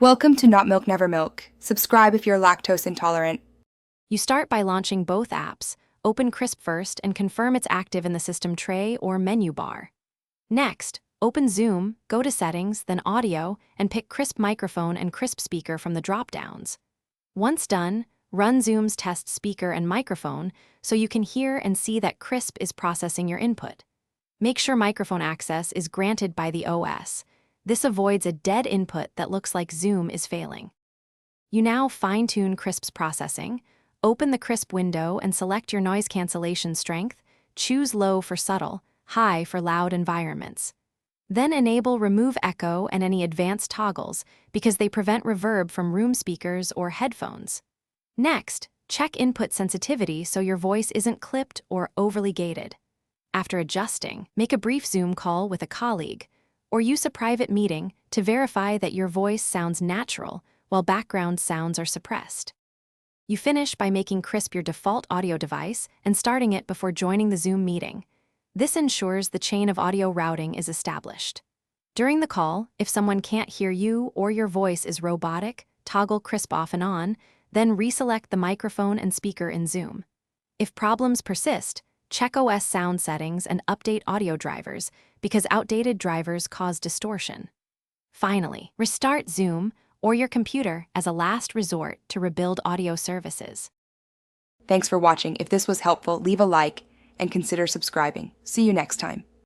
Welcome to Not Milk Never Milk. Subscribe if you're lactose intolerant. You start by launching both apps. Open Krisp first and confirm it's active in the system tray or menu bar. Next, open Zoom, go to Settings, then Audio, and pick Krisp Microphone and Krisp Speaker from the drop-downs. Once done, run Zoom's test speaker and microphone so you can hear and see that Krisp is processing your input. Make sure microphone access is granted by the OS. This avoids a dead input that looks like Zoom is failing. You now fine-tune Krisp's processing. Open the Krisp window and select your noise cancellation strength. Choose low for subtle, high for loud environments. Then enable remove echo and any advanced toggles because they prevent reverb from room speakers or headphones. Next, check input sensitivity so your voice isn't clipped or overly gated. After adjusting, make a brief Zoom call with a colleague, or use a private meeting to verify that your voice sounds natural while background sounds are suppressed. You finish by making Krisp your default audio device and starting it before joining the Zoom meeting. This ensures the chain of audio routing is established. During the call, if someone can't hear you or your voice is robotic, toggle Krisp off and on, then reselect the microphone and speaker in Zoom. If problems persist, check OS sound settings and update audio drivers because outdated drivers cause distortion. Finally, restart Zoom or your computer as a last resort to rebuild audio services. Thanks for watching. If this was helpful, leave a like and consider subscribing. See you next time.